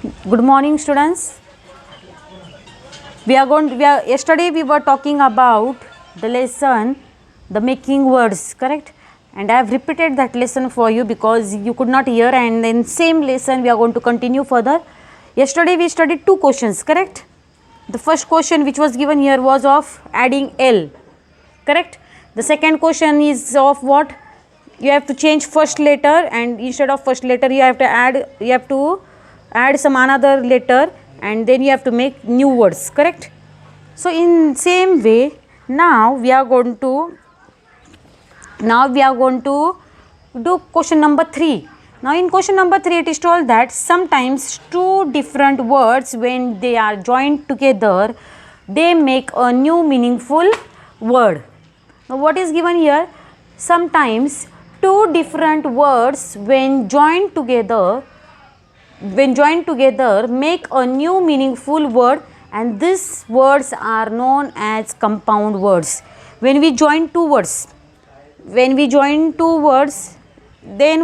Good morning, students. Yesterday we were talking about the lesson, the making words, correct? And I have repeated that lesson for you because you could not hear, and in same lesson we are going to continue further. Yesterday we studied two questions, correct? The first question which was given here was of adding L, correct? The second question is of what? You have to change first letter, and instead of first letter you have to add some another letter, and then you have to make new words, correct? So in same way, now we are going to do question number 3. Now in question number 3 it is told that sometimes two different words, when they are joined together, they make a new meaningful word. Now what is given here? Sometimes two different words when joined together make a new meaningful word, and these words are known as compound words. When we join two words, then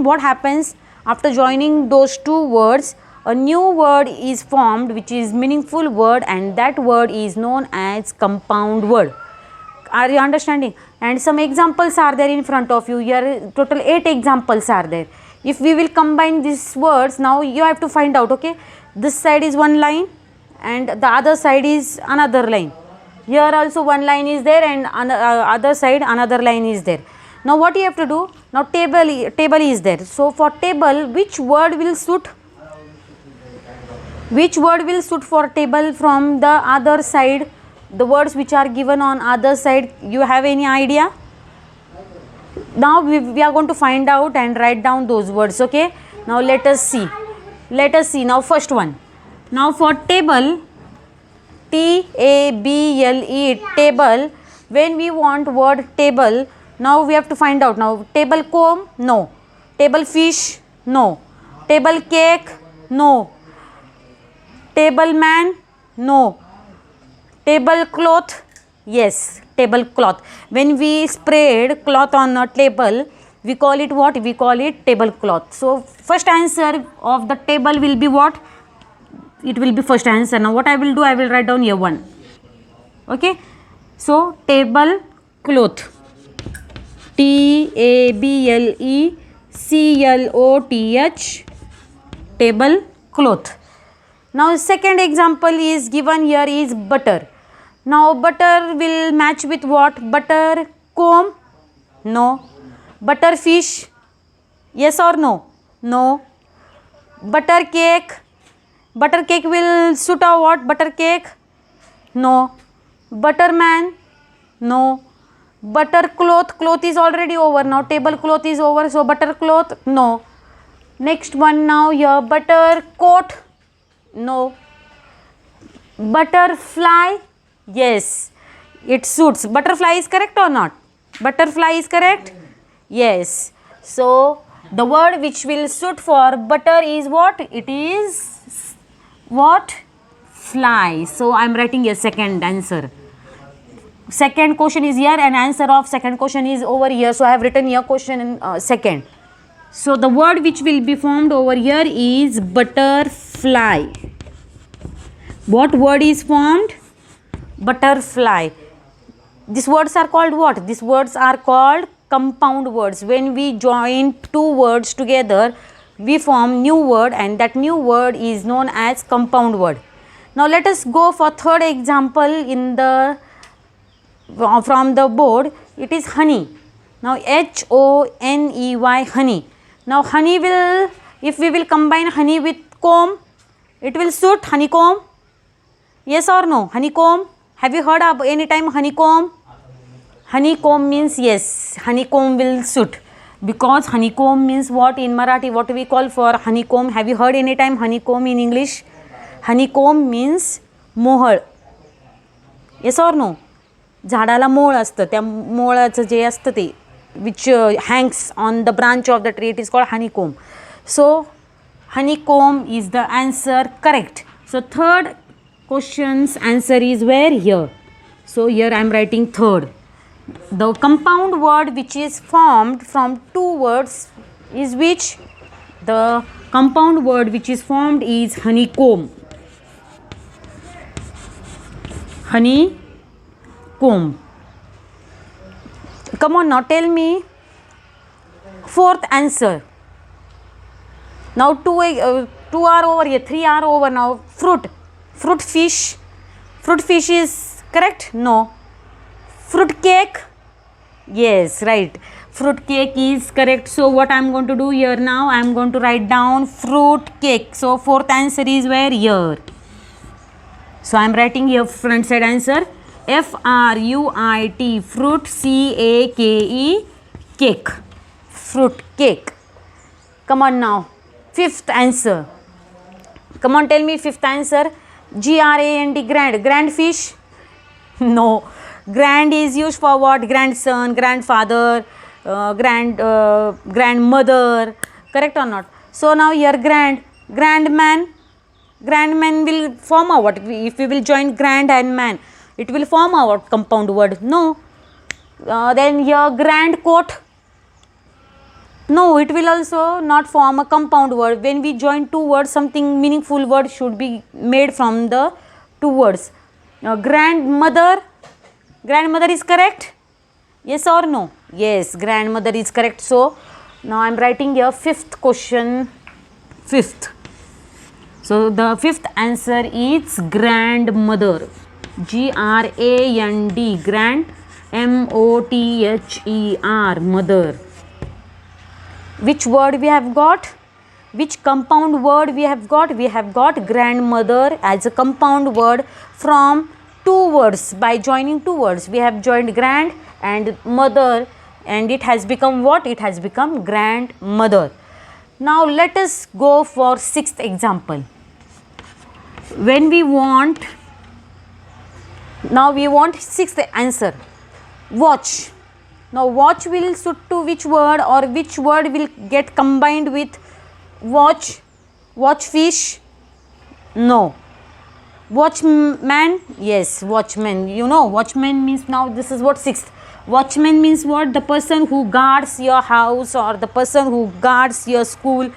what happens? After joining those two words, a new word is formed which is meaningful word, and that word is known as compound word. Are you understanding? And some examples are there in front of you. Here total 8 examples are there. If we will combine these words, now you have to find out, okay, this side is one line and the other side is another line. Here also one line is there, and other side another line is there. Now what you have to do? Now table is there. So for table, which word will suit for table from the other side? The words which are given on other side, you have any idea? Now we are going to find out and write down those words, okay? Now let us see. Now first one. Now for table, T-A-B-L-E, table. When we want word table, now we have to find out. Now table comb, no. Table fish, no. Table cake, no. Table man, no. Table cloth, yes, table cloth. When we spread cloth on a table, we call it what? We call it tablecloth. So first answer of the table will be what? It will be first answer. Now what I will do? I will write down here 1. Okay. So table cloth. T-A-B-L-E-C-L-O-T-H, table cloth. Now second example is given here is butter. Now butter will match with what? Butter comb? No. Butter fish? Yes or no? No. Butter cake? Butter cake will suit our what? Butter cake? No. Butter man? No. Butter cloth? Cloth is already over. Now table cloth is over. So butter cloth? No. Next one now here. Butter coat? No. Butterfly? Yes, it suits. Butterfly is correct or not? Butterfly is correct? Yes. So the word which will suit for butter is what? It is what? Fly. So I am writing a second answer. Second question is here, and answer of second question is over here. So I have written here question in second. So the word which will be formed over here is butterfly. What word is formed? Butterfly. These words are called what? These words are called compound words. When we join two words together, we form new word, and that new word is known as compound word. Now let us go for third example in the from the board. It is honey. Now H-O-N-E-Y, honey. Now honey will, if we will combine honey with comb, it will suit honeycomb. Yes or no? Honeycomb. Have you heard of any time honeycomb? Honeycomb means yes, honeycomb will suit, because honeycomb means what in Marathi? What we call for honeycomb? Have you heard any time honeycomb in English? Honeycomb means Mohol. Yes or no? झाडाला मोळ असतं, त्या मोळाचं जे असतं ते which hangs on the branch of the tree, it is called honeycomb. So honeycomb is the answer correct. So third question's answer is where? Here. So here I am writing third. The compound word which is formed from two words is which? The compound word which is formed is honeycomb. Honeycomb. Come on now, tell me fourth answer. Now two are over here, 3 are over now. Fruit fish. Fruit fish is correct? No. Fruit cake. Yes, right. Fruit cake is correct. So what I am going to do here now, I am going to write down fruit cake. So fourth answer is where? Here. So I am writing here front side answer. Fruit, fruit, cake, cake. Fruit cake. Come on now. Fifth answer. Come on, tell me fifth answer. Grand. Grand fish? No. Grand is used for what? Grandson, grandfather, grandmother. Correct or not? So now here grandman. Grandman will form a what? If we will join grand and man, it will form a what compound word? No. Then here grand coat. No, it will also not form a compound word. When we join two words, something meaningful word should be made from the two words. Grandmother. Grandmother is correct? Yes or no? Yes, grandmother is correct. So now I am writing here fifth question. Fifth. So the fifth answer is grandmother. Grand. Grand. Mother. Mother. Which word we have got? Which compound word we have got? We have got grandmother as a compound word from two words. By joining two words, we have joined grand and mother, and it has become what? It has become grandmother. Now let us go for sixth example. When we want, now we want sixth answer. Watch. Now watch will suit to which word, or which word will get combined with watch? Watch fish? No. Watchman? Yes, watchman. You know, watchman means, now this is what sixth. Watchman means what? The person who guards your house or the person who guards your school.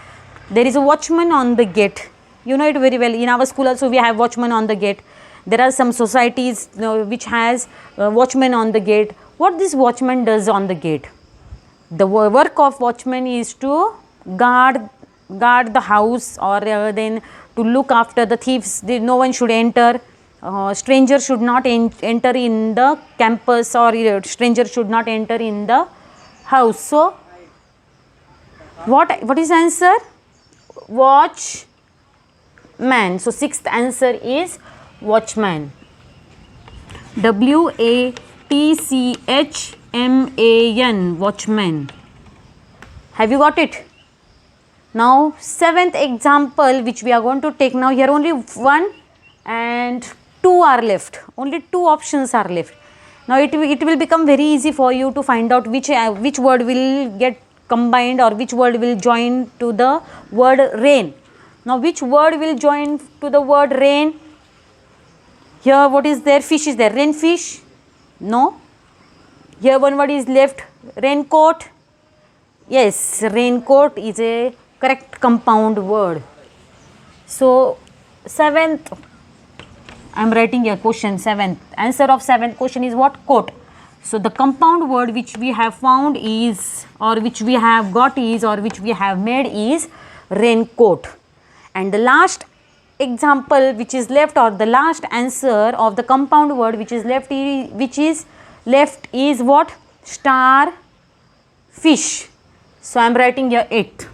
There is a watchman on the gate. You know it very well. In our school also we have watchman on the gate. There are some societies which has watchman on the gate. What this watchman does on the gate? The work of watchman is to guard the house, or then to look after the thieves. No one should enter. Stranger should not enter in the campus, or stranger should not enter in the house. So what is answer? Watchman. So sixth answer is watchman. WATCHMAN. Watchman. Have you got it? Now seventh example which we are going to take now. Here only one and two are left. Only two options are left. Now it will become very easy for you to find out which word will get combined, or which word will join to the word rain. Now which word will join to the word rain? Here what is there? Fish is there. Rain fish? No. Here one word is left. Raincoat? Yes, raincoat is a correct compound word. So seventh, I am writing here question seventh. Answer of seventh question is what? Coat. So the compound word which we have found is, or which we have got is, or which we have made is raincoat. And the last example which is left, or the last answer of the compound word which is left is what? Star fish. So I am writing here 8.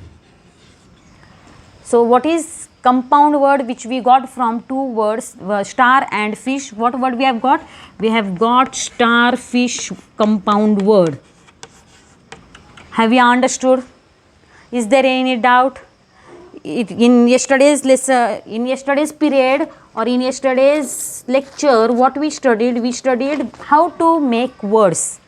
So what is compound word which we got from two words, star and fish? What word we have got? We have got starfish compound word. Have you understood? Is there any doubt? In yesterday's lesson, in yesterday's period, or in yesterday's lecture, what we studied? We studied how to make words.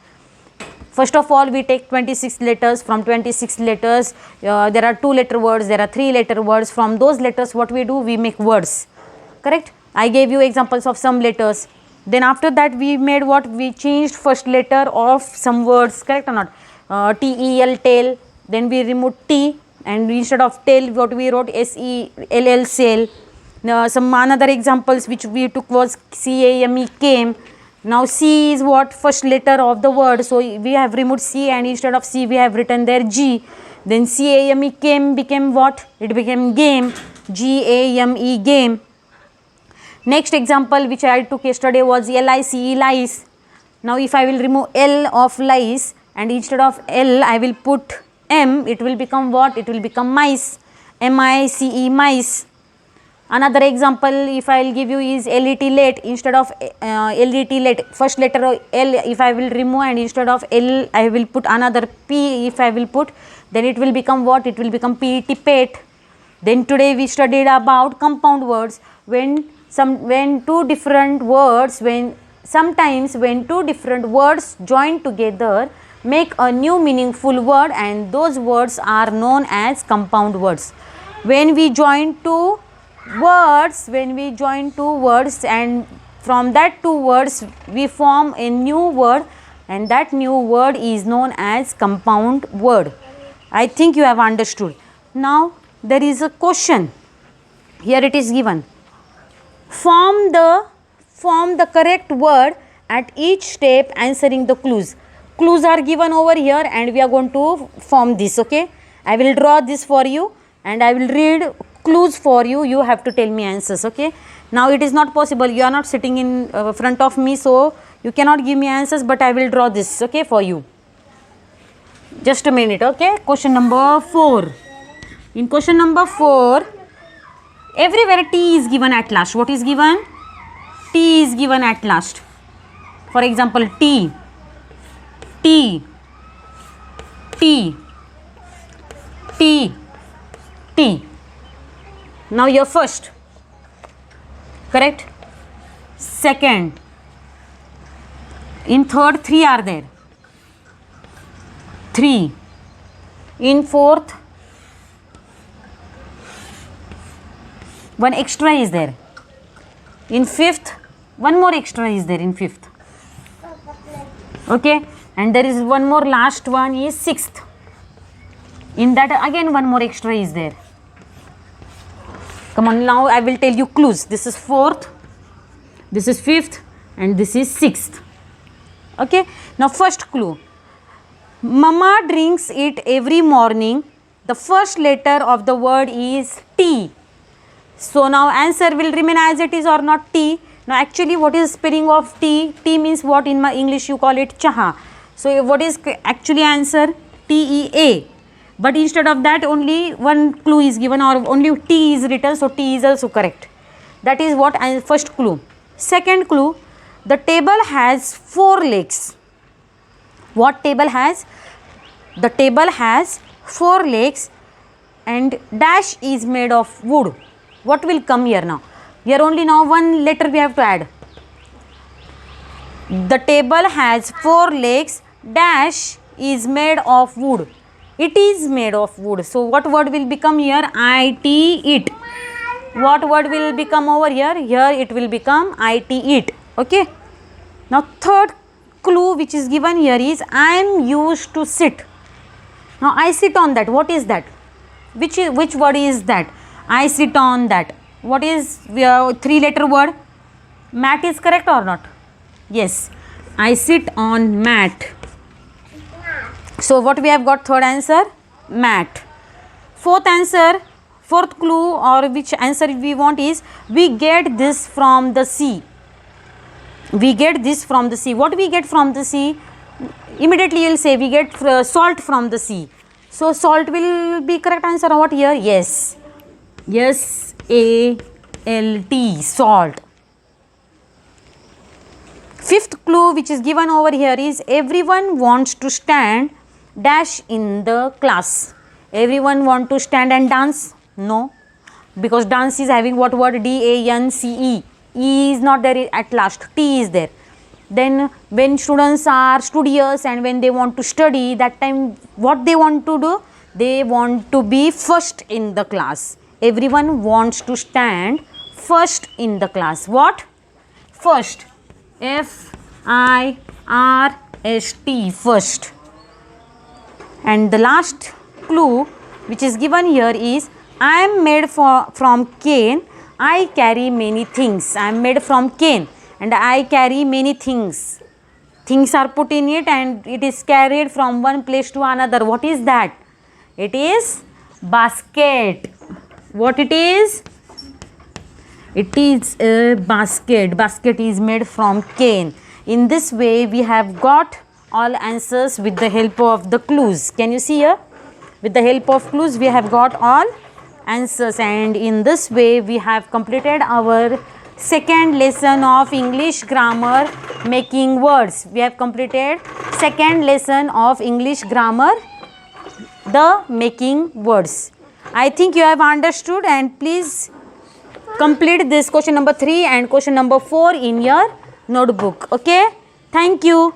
First of all, we take 26 letters. From 26 letters, there are 2-letter words, there are 3-letter words. From those letters, what we do? We make words. Correct? I gave you examples of some letters. Then after that, we made what? We changed first letter of some words. Correct or not? T-E-L, tail. Then we removed T. and instead of tell, what we wrote, SELL, sell. Now some another examples which we took was CAME, came. Now C is what? First letter of the word, so we have removed C and instead of C we have written there G. Then CAME, came, became what? It became game. GAME, game. Next example which I took yesterday was LICE, lice. Now if I will remove L of lice and instead of L I will put M, it will become what? It will become mice. MICE, mice. Another example if I will give you is LET, late. Instead of LET, late, first letter of L if I will remove and instead of L I will put another P if I will put, then it will become what? It will become PET, pet. Then today we studied about compound words. Sometimes when two different words join together make a new meaningful word, and those words are known as compound words. When we join two words and from that two words we form a new word, and that new word is known as compound word. I think you have understood. Now there is a question. Here it is given. Form the correct word at each step answering the clues. Clues are given over here and we are going to form this, okay. I will draw this for you and I will read clues for you. You have to tell me answers, okay. Now it is not possible, you are not sitting in front of me, so you cannot give me answers, but I will draw this, okay, for you. Just a minute, okay. Question number 4. In question number 4, everywhere T is given at last. What is given? T is given at last. For example, T. Now your first, correct? Second. In third, 3 are there. 3. In fourth, 1 extra is there. In fifth, 1 more extra is there in fifth. Okay, and there is one more, last one is 6th. In that again 1 more extra is there. Come on, now I will tell you clues. This is 4th, this is 5th, and this is 6th. Okay, now first clue. Mama drinks it every morning. The first letter of the word is T. So now answer will remain as it is or not, T. Now actually what is spelling of T? T means what in my English you call it chaha. So what is actually answer? TEA. But instead of that only one clue is given or only T is written, so T is also correct. That is what first clue. Second clue, the table has 4 legs. What table has? The table has 4 legs and dash is made of wood. What will come here now? Here only now one letter we have to add. The table has 4 legs, dash is made of wood. It is made of wood. So what word will become here? IT, it. What word will become over here? Here it will become IT, it. Okay. Now third clue which is given here is I am used to sit. Now I sit on that. What is that? Which word is that? I sit on that. What is 3-letter word? Mat is correct or not? Yes. I sit on mat. So what we have got? Third answer, mat. Fourth answer, fourth clue or which answer we want is we get this from the sea. We get this from the sea. What we get from the sea? Immediately you will say we get salt from the sea. So salt will be correct answer or what here? Yes. SALT, salt. Fifth clue which is given over here is everyone wants to stand dash in the class. Everyone want to stand and dance? No, because dance is having what word? DANCE. E is not there at last, T is there. Then when students are studious and when they want to study, that time what they want to do? They want to be first in the class. Everyone wants to stand first in the class. What? First. FIRST, first. And the last clue, which is given here is I am made from cane. I carry many things. I am made from cane and I carry many things. Things are put in it and it is carried from one place to another. What is that? It is basket. What it is? It is a basket. Basket is made from cane. In this way we have got all answers with the help of the clues. Can you see here? With the help of clues we have got all answers, and in this way we have completed our second lesson of English grammar, making words. We have completed second lesson of English grammar, the making words. I think you have understood, and please complete this question number 3 and question number 4 in your notebook. Okay, thank you.